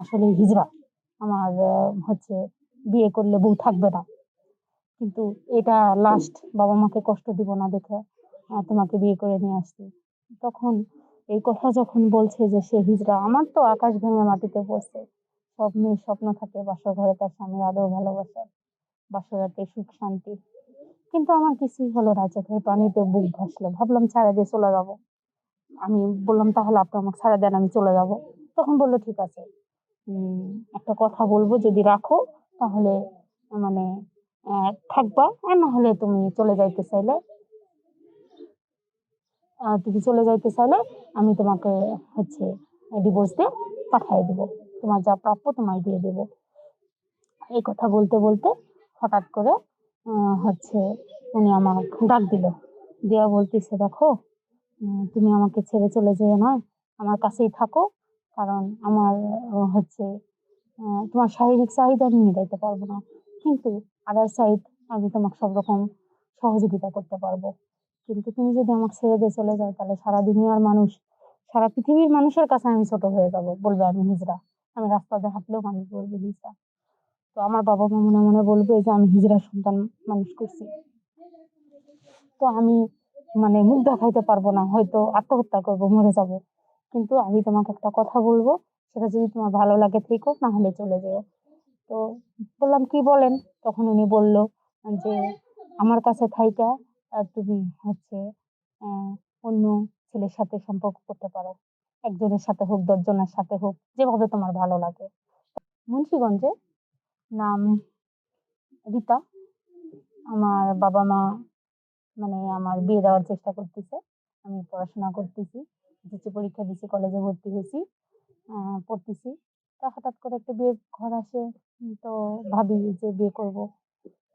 আসলে হিজড়া। আমার বিয়ে করলে বউ থাকবে না। কিন্তু এটা লাস্ট বাবা-মাকে কষ্ট দিব না দেখে তোমাকে বিয়ে করে নিয়ে আসছি। তখন এই কথা যখন বলছে যে সে হিজড়া, আমার তো আকাশ ভেঙে মাটিতে পড়ছে। সব মেয়ের স্বপ্ন থাকে বাসর ঘরে তার স্বামীর আদর ভালোবাসা, বাসরাতে সুখ শান্তি। কিন্তু আমার কিছুই হলো না, চোখের পানিতে বুক ভাসলো। ভাবলাম ছেড়ে দিয়ে চলে যাবো। আমি বললাম, "তাহলে আপনি আমাকে ছেড়ে দেন, আমি চলে যাবো।" তখন বলল, "ঠিক আছে। উম একটা কথা বলবো, যদি রাখো তাহলে মানে থাকবা, আর না হলে তুমি চলে যাইতে চাইলে আমি তোমাকে হচ্ছে ডিভোর্স দিয়ে পাঠায় দিব। তোমার যা প্রাপ্য তোমায় দিয়ে দেব।" এই কথা বলতে বলতে হঠাৎ করে হচ্ছে উনি আমাকে ডাক দিল। দিয়া বলতেছে, "দেখো, তুমি আমাকে ছেড়ে চলে যেও না। আমার কাছেই থাকো। কারণ আমার হচ্ছে তোমার শারীরিক চাহিদা আমি মিটাইতে পারবো না। কিন্তু আদার সাইড আমি তোমাকে সব রকম সহযোগিতা করতে পারবো। কিন্তু তুমি যদি আমাকে ছেড়ে দিয়ে চলে যাও, তাহলে সারা দুনিয়ার মানুষ, সারা পৃথিবীর মানুষের কাছে আমি ছোট হয়ে যাবো। বলবে আমি হিজড়া। আমি রাস্তা দিয়ে হাঁটলেও মানুষ বলবে হিজড়া। তো আমার বাবা-মা মনে, মনে বলবে যে আমি হিজড়ার সন্তান মানুষ করছি। তো আমি মুখ দেখাইতে পারবো না। হয়তো আত্মহত্যা করব, মরে যাবো। কিন্তু আমি তোমাকে একটা কথা বলবো, সেটা যদি তোমার ভালো লাগে থেকো, না হলে চলে যেও।" তো বললাম, "কি বলেন?" তখন উনি বলল যে, "আমার কাছে থাইকা তুমি হচ্ছে অ্যা অন্য ছেলের সাথে সম্পর্ক করতে পারো। একজনের সাথে হোক, ১০ জনের সাথে হোক, যেভাবে তোমার ভালো লাগে।" মুন্সিগঞ্জে, নাম রিতা। আমার বাবা-মা আমার বিয়ে দেওয়ার চেষ্টা করতেছে। আমি পড়াশোনা করতেছি। এসএসসি পরীক্ষা দিছি, কলেজে ভর্তি হইছি। আ পড়তেছি। তা হঠাৎ করে একটা বিয়ের ঘর আসে। তো ভাবি যে বিয়ে করব।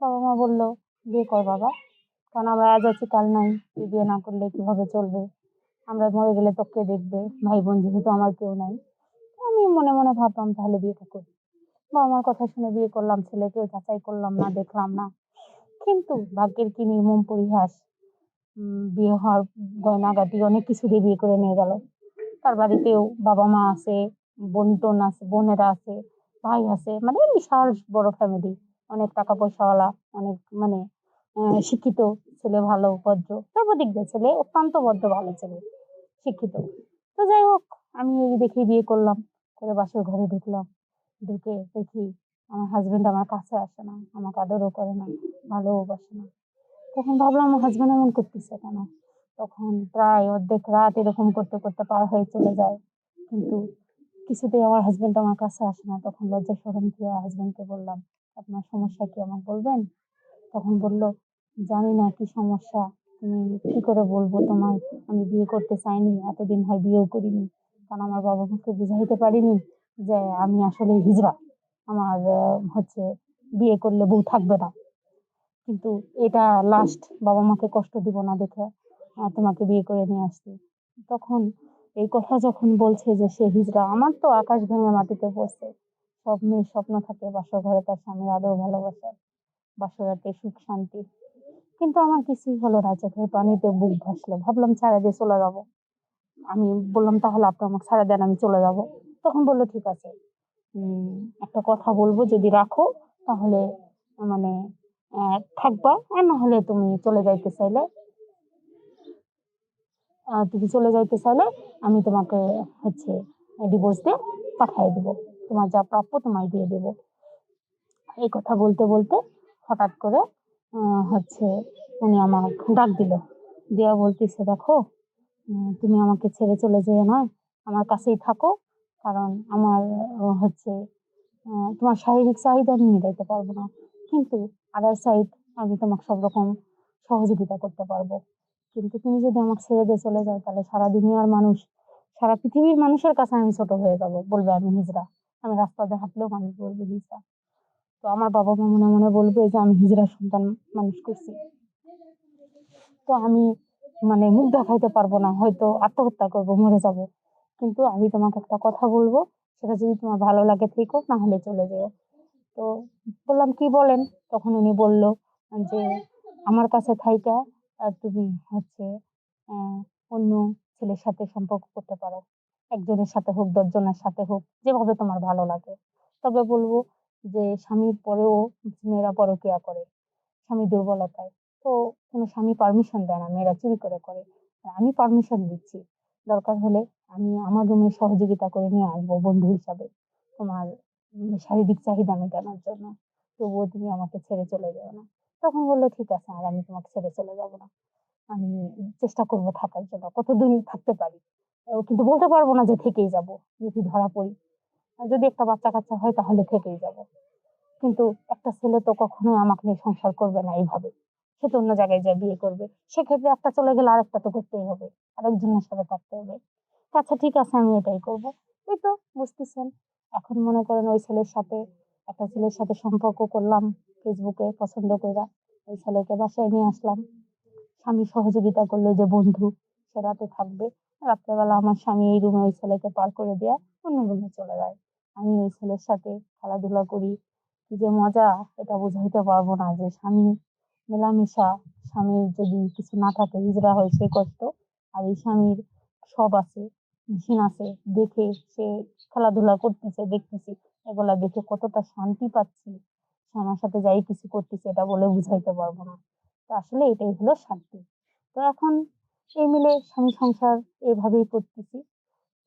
বাবা-মা বলল, "বিয়ে কর বাবা। কারণ আমরা আজ আছি কাল নাই। তুই বিয়ে না করলে কিভাবে চলবে? আমরা মরে গেলে তোকে কে দেখবে? ভাই-বোন যেহেতু আমার কেউ নাই।" আমি মনে, মনে ভাবলাম তাহলে বিয়েটা করি। বাবা-মার কথা শুনে বিয়ে করলাম। ছেলেকেও যাচাই করলাম না, দেখলাম না। কিন্তু ভাগ্যের কি নির্মম পরিহাস! বিয়ে হওয়ার গয়নাগাটি অনেক কিছু দিয়ে বিয়ে করে নিয়ে গেল। তার বাড়িতেও বাবা-মা আছে, বোন-টোন আছে, বোনেরা আছে, ভাই আছে। বিশাল বড় ফ্যামিলি। অনেক টাকা পয়সাওয়ালা, অনেক শিক্ষিত ছেলে, ভালো ভদ্র। সর্বদিক দিয়ে ছেলে অত্যন্ত ভদ্র ভালো ছেলে, শিক্ষিত। তো যাই হোক, আমি এই দেখে বিয়ে করলাম। করে বাসর ঘরে ঢুকলাম। ঢুকে দেখি আমার হাসব্যান্ড আমার কাছে আসে না, আমাকে আদরও করে না, ভালোও বাসে না। তখন ভাবলাম আমার হাসব্যান্ড এমন করতেছে কেন? তখন প্রায় অর্ধেক রাত এরকম করতে, করতে পার হয়ে চলে যায়। কিন্তু কিছুতেই আমার হাসব্যান্ড আমার কাছে আসে না। তখন লজ্জা শরম খেয়ে হাসব্যান্ডকে বললাম, "আপনার সমস্যা কি আমাকে বলবেন?" তখন বলল, "জানি না কি সমস্যা। তুমি কি করে বলবো তোমায়? আমি বিয়ে করতে চাইনি। এতদিন হয় বিয়েও করিনি। কারণ আমার বাবা-মাকে বুঝাইতে পারিনি যে আমি আসলে হিজড়া। আমার বিয়ে করলে বউ থাকবে না। কিন্তু এটা লাস্ট বাবা-মাকে কষ্ট দিব না দেখে তোমাকে বিয়ে করে নিয়ে আসছি।" তখন এই কথা যখন বলছে যে সে হিজড়া, আমার তো আকাশ ভেঙে মাটিতে পড়ছে। সব মেয়ের স্বপ্ন থাকে বাসর ঘরে তার স্বামীর আদর ভালোবাসা, বাসরাতে সুখ শান্তি। কিন্তু আমার কিছুই হলো না, চোখের পানিতে বুক ভাসলো। ভাবলাম ছেড়ে দিয়ে চলে যাবো। আমি বললাম, "তাহলে আপনি আমাকে ছেড়ে দেন, আমি চলে যাবো।" তখন বলল, "ঠিক আছে। একটা কথা বলবো, যদি রাখো তাহলে মানে থাকবা, আর না হলে তুমি চলে যাইতে চাইলে আমি তোমাকে হচ্ছে ডিভোর্স দিয়ে পাঠায় দিব। তোমার যা প্রাপ্য তোমায় দিয়ে দেব।" এই কথা বলতে বলতে হঠাৎ করে আ হচ্ছে উনি আমাকে ডাক দিল। দিয়া বলতেছে, "দেখো, তুমি আমাকে ছেড়ে চলে যেও না। আমার কাছেই থাকো। কারণ আমার হচ্ছে তোমার শারীরিক চাহিদা আমি মিটাইতে পারবো না। কিন্তু আদার সাইড আমি তোমাকে সব রকম সহযোগিতা করতে পারবো। কিন্তু তুমি যদি আমাকে ছেড়ে দিয়ে চলে যাও, তাহলে সারা দুনিয়ার মানুষ, সারা পৃথিবীর মানুষের কাছে আমি ছোট হয়ে যাবো। বলবে আমি হিজড়া। আমি রাস্তা দিয়ে হাঁটলেও মানুষ বলবে হিজড়া। তো আমার বাবা-মা মনে, মনে বলবে যে আমি হিজড়ার সন্তান মানুষ করছি। তো আমি মুখ দেখাইতে পারবো না। হয়তো আত্মহত্যা করব, মরে যাবো। কিন্তু আমি তোমাকে একটা কথা বলবো, সেটা যদি তোমার ভালো লাগে থেকো, না হলে চলে যেও।" তো বললাম, "কি বলেন?" তখন উনি বলল যে, "আমার কাছে থাইকা তুমি হচ্ছে অ্যা অন্য ছেলের সাথে সম্পর্ক করতে পারো। একজনের সাথে হোক ১০ জনের সাথে হোক, যেভাবে তোমার ভালো লাগে। তবে বলবো যে স্বামীর পরেও মেয়েরা পরকিয়া করে স্বামীর দুর্বলতায়। তো কোনো স্বামী পারমিশন দেয় না, মেয়েরা চুরি করে করে। আর আমি পারমিশন দিচ্ছি। দরকার হলে আমি আমার রুমে সহযোগিতা করে নিয়ে আসবো বন্ধু হিসাবে। তোমার শারীরিক চাহিদা মেটানোর জন্য। তবুও তুমি আমাকে ছেড়ে চলে যেও না। তখন বলল, "ঠিক আছে, আর আমি তোমাকে ছেড়ে চলে যাব না। আমি চেষ্টা করব থাকার জন্য। কতদিন থাকতে পারি। কিন্তু বলতে পারব না যে থেকেই যাব। যদি ধরা পড়ি। আর যদি একটা বাচ্চা-কাচ্চা হয় তাহলে থেকেই যাব।" কিন্তু একটা ছেলে তো কখনোই আমাকে নিয়ে সংসার করবে না এইভাবে। সে তো অন্য জায়গায় যেয়ে বিয়ে করবে। সেক্ষেত্রে একটা চলে গেলে আরেকটা তো করতেই হবে। আরেকজনের সাথে থাকতে হবে। তো আচ্ছা ঠিক আছে আমি এটাই করব। এই তো বুঝতেছেন। এখন মনে করেন ওই ছেলের সাথে একটা ছেলের সাথে সম্পর্ক করলাম Facebook এ পছন্দ কইরা। ওই ছেলেকে বাসায় নিয়ে আসলাম। স্বামী সহযোগিতা করলো যে বন্ধু সে রাতে থাকবে। রাত্রেবেলা আমার স্বামী এই রুমে ওই ছেলেকে পার করে দিয়ে অন্য রুমে চলে যায়। আমি ওই ছেলের সাথে খেলাধুলা করি। কি যে মজা এটা বুঝাইতে পারবো না যে স্বামী মেলামেশা, স্বামীর যদি কিছু না থাকে হিজড়া হয় সে কষ্ট। আর এই স্বামীর সব আছে, মেশিন আছে দেখে সে খেলাধুলা করতেছে দেখতেছি। এগুলা দেখে কতটা শান্তি পাচ্ছি। সে আমার সাথে যাই কিছু করতেছে এটা বলে বুঝাইতে পারবো না। তো আসলে এটাই হলো শান্তি। তো এখন এই মিলে স্বামী সংসার এভাবেই করতেছি।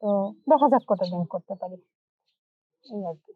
তো দেখা যাক কতদিন করতে পারি। এই আরকি।